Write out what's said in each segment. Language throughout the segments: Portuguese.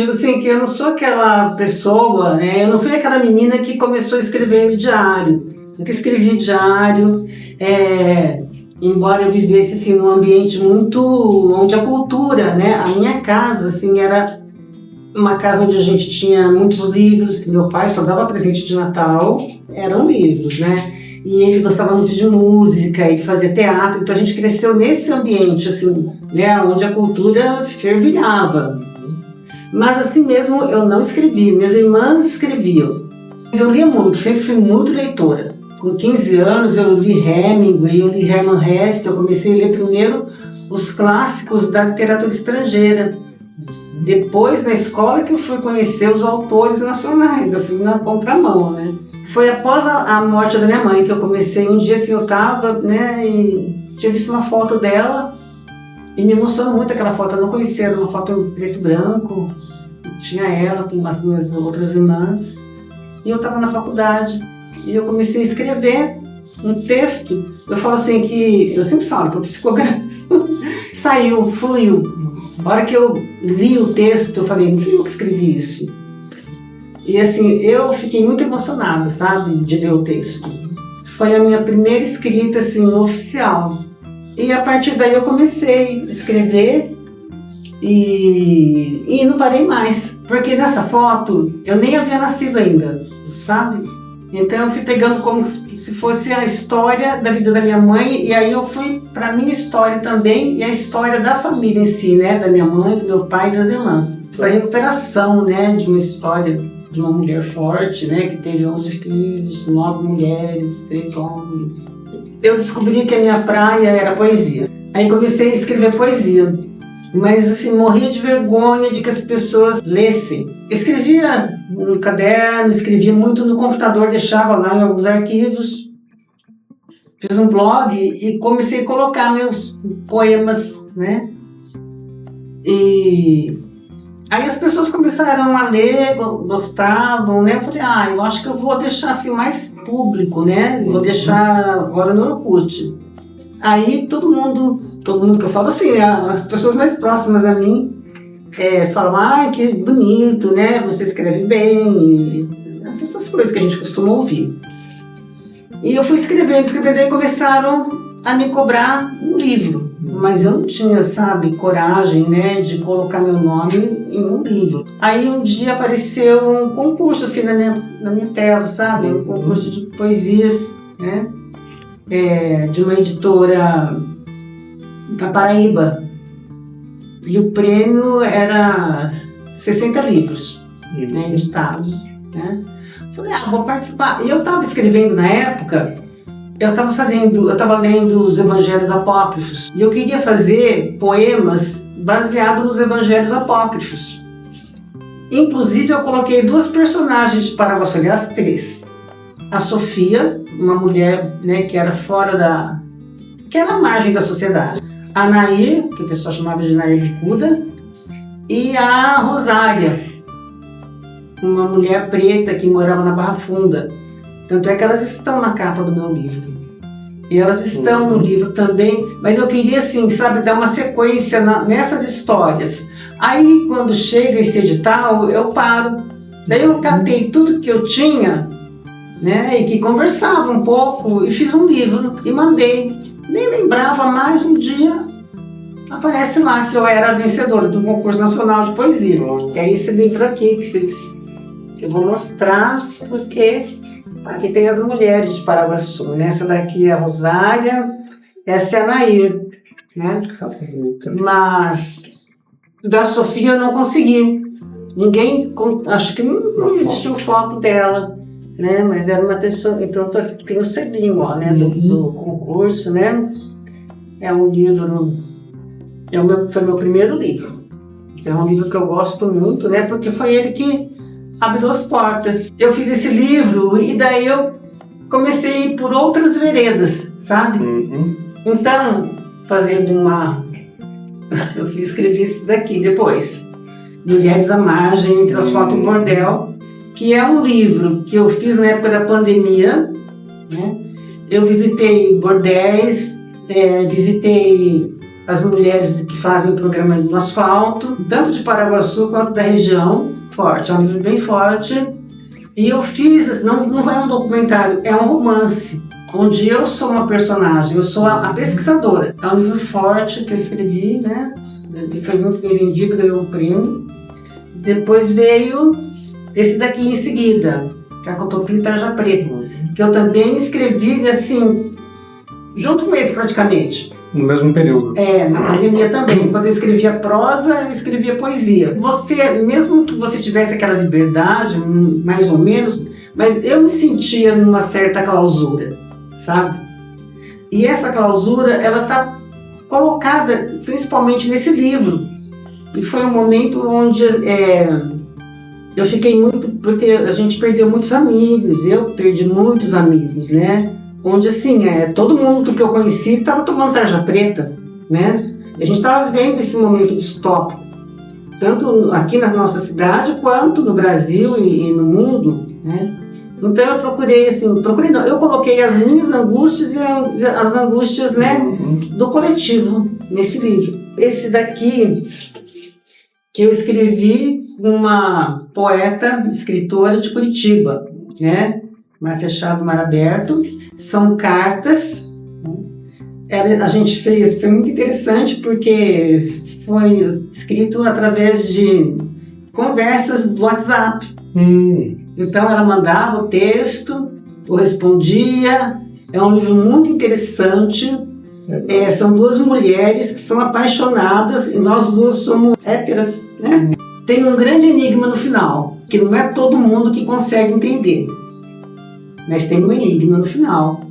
digo assim, que eu não sou aquela pessoa, né? Eu não fui aquela menina que começou escrevendo diário. Nunca escrevi diário, embora eu vivesse assim, num ambiente muito onde a cultura, né? A minha casa assim, era uma casa onde a gente tinha muitos livros, que meu pai só dava presente de Natal, eram livros, né? E ele gostava muito de música e de fazer teatro, então a gente cresceu nesse ambiente, assim, né? Onde a cultura fervilhava. Mas assim mesmo eu não escrevi, minhas irmãs escreviam. Eu lia muito, sempre fui muito leitora. Com 15 anos eu li Hemingway, eu li Hermann Hesse, eu comecei a ler primeiro os clássicos da literatura estrangeira. Depois, na escola, que eu fui conhecer os autores nacionais, eu fui na contramão, né? Foi após a morte da minha mãe que eu comecei, um dia assim eu estava, né, e tinha visto uma foto dela e me emocionou muito aquela foto, eu não conhecia, era uma foto em preto e branco, tinha ela com as minhas outras irmãs, e eu estava na faculdade, e eu comecei a escrever um texto, eu falo assim que, eu sempre falo que eu psicografo, saiu, fluiu. A hora que eu li o texto, eu falei, não fui eu que escrevi isso. E assim, eu fiquei muito emocionada, sabe, de ler o texto. Foi a minha primeira escrita, assim, oficial. E a partir daí eu comecei a escrever e não parei mais. Porque nessa foto, eu nem havia nascido ainda, sabe? Então eu fui pegando como se fosse a história da vida da minha mãe, e aí eu fui para a minha história também, e a história da família em si, né? Da minha mãe, do meu pai e das irmãs. Essa recuperação, né? De uma história de uma mulher forte, né? Que teve 11 filhos, 9 mulheres, 3 homens. Eu descobri que a minha praia era a poesia. Aí comecei a escrever poesia. Mas assim, morria de vergonha de que as pessoas lessem. Escrevia no caderno, escrevia muito no computador, deixava lá em alguns arquivos. Fiz um blog e comecei a colocar meus poemas, né? E aí as pessoas começaram a ler, gostavam, né? Eu falei, eu acho que eu vou deixar assim mais público, né? Vou deixar agora no Orkut. Aí todo mundo que eu falo assim, né, as pessoas mais próximas a mim falam, que bonito, né, você escreve bem, essas coisas que a gente costuma ouvir. E eu fui escrevendo, daí começaram a me cobrar um livro, mas eu não tinha, sabe, coragem, né, de colocar meu nome em um livro. Aí um dia apareceu um concurso assim na minha tela, sabe, um concurso de poesias, né, de uma editora da Paraíba, e o prêmio era 60 livros, né, editados, né? Falei, vou participar. E eu estava escrevendo na época, eu estava lendo os Evangelhos Apócrifos, e eu queria fazer poemas baseados nos Evangelhos Apócrifos. Inclusive eu coloquei 2 personagens de Paraguaçu, aliás 3. A Sofia, uma mulher, né, que era que era à margem da sociedade. A Nair, que o pessoal chamava de Nair Bicuda, e a Rosália, uma mulher preta que morava na Barra Funda. Tanto é que elas estão na capa do meu livro. E elas estão no livro também, mas eu queria, assim, sabe, dar uma sequência nessas histórias. Aí, quando chega esse edital, eu paro. Daí eu catei tudo que eu tinha, né, e que conversava um pouco, e fiz um livro e mandei. Nem lembrava, mais um dia aparece lá que eu era a vencedora do concurso nacional de poesia. Que é esse livro aqui que eu vou mostrar, porque aqui tem as mulheres de Paraguaçu, né? Essa daqui é a Rosália, essa é a Nair, né? Mas da Sofia eu não consegui. Ninguém, acho que não existiu foto dela, né? Mas era uma pessoa, então tem o selinho, ó, né? Do concurso, né? É um livro, foi meu primeiro livro. É um livro que eu gosto muito, né? Porque foi ele que abriu as portas. Eu fiz esse livro e daí eu comecei a ir por outras veredas, sabe? Então, fazendo eu escrevi isso daqui depois. Mulheres à Margem, entre as fotos do bordel, que é um livro que eu fiz na época da pandemia, né? Eu visitei bordéis, visitei as mulheres que fazem o programa no asfalto, tanto de Paraguaçu quanto da região. Forte, é um livro bem forte. E eu fiz, não é um documentário, é um romance, onde eu sou uma personagem, eu sou a pesquisadora. É um livro forte que eu escrevi, né? Ele foi muito bem vendido, ganhou um prêmio. Depois veio esse daqui em seguida, que é a Cotopia Tarja Preta, que eu também escrevi, assim, junto com esse praticamente. No mesmo período. Na pandemia também. Quando eu escrevia prosa, eu escrevia poesia. Mesmo que você tivesse aquela liberdade, mais ou menos, mas eu me sentia numa certa clausura, sabe? E essa clausura, ela está colocada principalmente nesse livro. E foi um momento onde eu fiquei muito... Porque a gente perdeu muitos amigos, eu perdi muitos amigos, né? Onde, assim, todo mundo que eu conheci estava tomando tarja preta, né? A gente estava vivendo esse momento distópico, tanto aqui na nossa cidade, quanto no Brasil e no mundo, né? Então eu eu coloquei as minhas angústias e as angústias, né, do coletivo nesse livro. Esse daqui, que eu escrevi com uma poeta, escritora de Curitiba, né? Mar Fechado, Mar Aberto. São cartas. A gente fez, foi muito interessante porque foi escrito através de conversas do WhatsApp. Então ela mandava o texto, eu respondia. É um livro muito interessante. São duas mulheres que são apaixonadas e nós duas somos héteras, né? Tem um grande enigma no final, que não é todo mundo que consegue entender. Mas tem um enigma no final.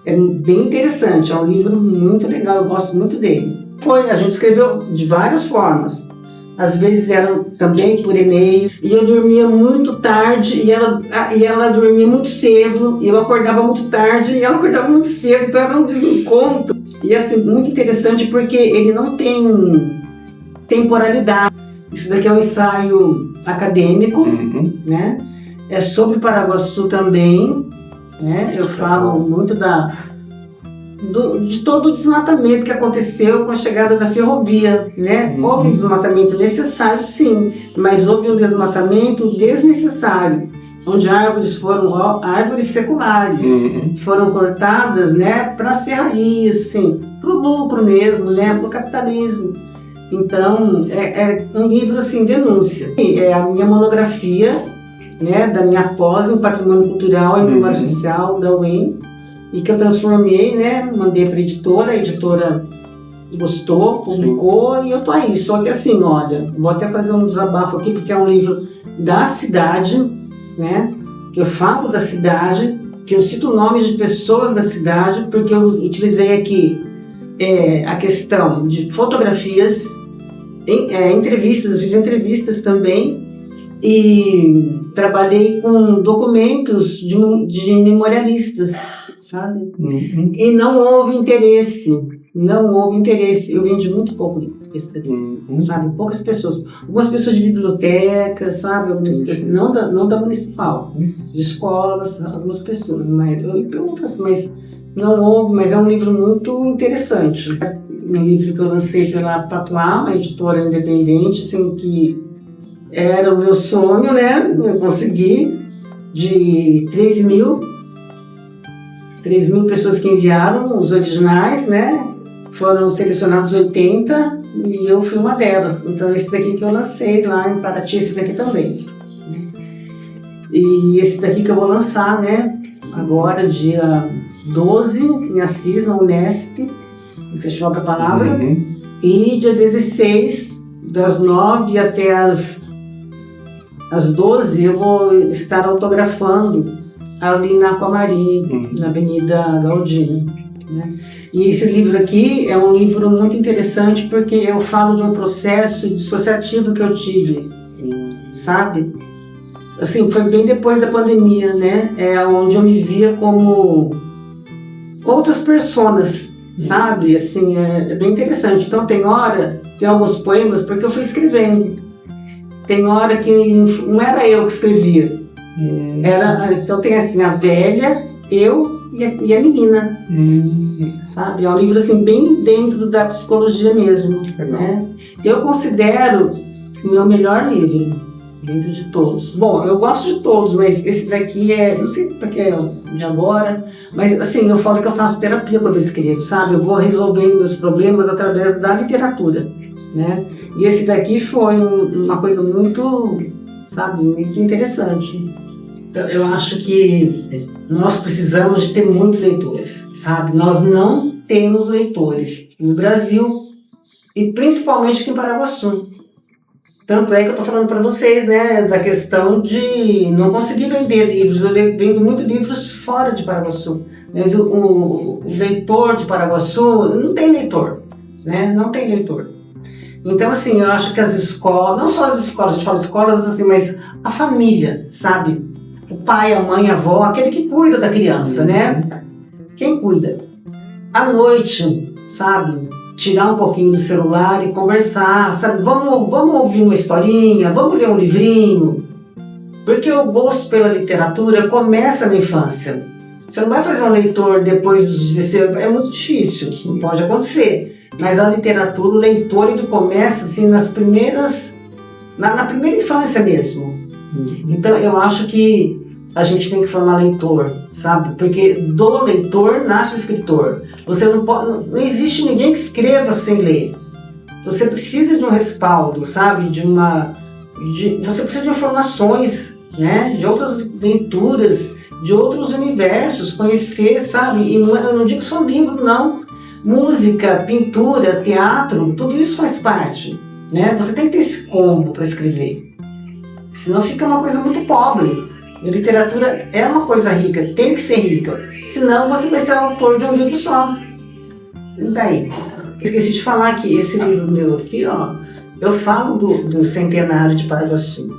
É bem interessante, é um livro muito legal, eu gosto muito dele. A gente escreveu de várias formas. Às vezes era também por e-mail, e eu dormia muito tarde, e ela dormia muito cedo, e eu acordava muito tarde, e ela acordava muito cedo, então era um desencontro. E assim, muito interessante porque ele não tem temporalidade. Isso daqui é um ensaio acadêmico, né? É sobre Paraguaçu também. Eu falo muito de todo o desmatamento que aconteceu com a chegada da ferrovia, né? Houve um desmatamento necessário, sim, mas houve um desmatamento desnecessário, onde árvores seculares foram cortadas, né, para serrarias, assim, para o lucro mesmo, né, para o capitalismo. Então, é um livro assim, denúncia. É a minha monografia, né, da minha pós em Patrimônio Cultural e Memória Social da UEM, e que eu transformei, né, mandei para a editora gostou, publicou, e eu tô aí. Só que assim, olha, vou até fazer um desabafo aqui, porque é um livro da cidade, né, que eu falo da cidade, que eu cito nomes de pessoas da cidade, porque eu utilizei aqui a questão de fotografias, entrevistas, eu fiz entrevistas também, e trabalhei com documentos de memorialistas, sabe? E não houve interesse. Eu vendi muito pouco esse daqui, sabe? Poucas pessoas. Algumas pessoas de biblioteca, sabe? Algumas pessoas, não da municipal, de escolas, algumas pessoas. Mas eu pergunto assim, mas não houve, mas é um livro muito interessante. Um livro que eu lancei pela Patuá, uma editora independente, assim, que era o meu sonho, né? Eu consegui, de 3 mil pessoas que enviaram os originais, né? Foram selecionados 80 e eu fui uma delas. Então esse daqui que eu lancei lá em Paraty, esse daqui também. E esse daqui que eu vou lançar, né? Agora, dia 12, em Assis, na Unesp, no Festival da Palavra. E dia 16, das 9 até as 12, eu vou estar autografando ali na Aquamari, na Avenida Galdino, né? E esse livro aqui é um livro muito interessante porque eu falo de um processo dissociativo que eu tive, sabe? Assim, foi bem depois da pandemia, né? Onde eu me via como outras pessoas, sabe? Assim, é bem interessante. Então tem alguns poemas, porque eu fui escrevendo. Tem hora que não era eu que escrevia. Então tem assim, a velha, eu e a menina, sabe? É um livro assim bem dentro da psicologia mesmo, né? Eu considero o meu melhor livro dentro de todos. Bom, eu gosto de todos, mas esse daqui não sei se porque é de agora, mas assim, eu falo que eu faço terapia quando eu escrevo, sabe? Eu vou resolvendo os problemas através da literatura, né? E esse daqui foi uma coisa muito, sabe, muito interessante. Então, eu acho que nós precisamos de ter muitos leitores, sabe? Nós não temos leitores no Brasil e principalmente aqui em Paraguaçu. Tanto é que eu estou falando para vocês, né, da questão de não conseguir vender livros. Eu vendo muitos livros fora de Paraguaçu. Mas o leitor de Paraguaçu não tem leitor, né? Não tem leitor. Então, assim, eu acho que as escolas, não só as escolas, a gente fala escolas assim, mas a família, sabe? O pai, a mãe, a avó, aquele que cuida da criança, né? Quem cuida? À noite, sabe? Tirar um pouquinho do celular e conversar, sabe? Vamos ouvir uma historinha, vamos ler um livrinho. Porque o gosto pela literatura começa na infância. Você não vai fazer um leitor depois dos 16 anos, é muito difícil, não pode acontecer. Mas a literatura, o leitor, ele começa assim na primeira infância mesmo. Então eu acho que a gente tem que formar leitor, sabe? Porque do leitor nasce o escritor. Você não existe ninguém que escreva sem ler. Você precisa de um respaldo, sabe? Você precisa de informações, né? De outras leituras, de outros universos, conhecer, sabe? E eu não digo só livro, não. Música, pintura, teatro, tudo isso faz parte, né? Você tem que ter esse combo para escrever. Senão fica uma coisa muito pobre. E literatura é uma coisa rica, tem que ser rica. Senão você vai ser autor de um livro só. E daí? Esqueci de falar que esse livro meu aqui, ó, eu falo do centenário de Paraguaçu.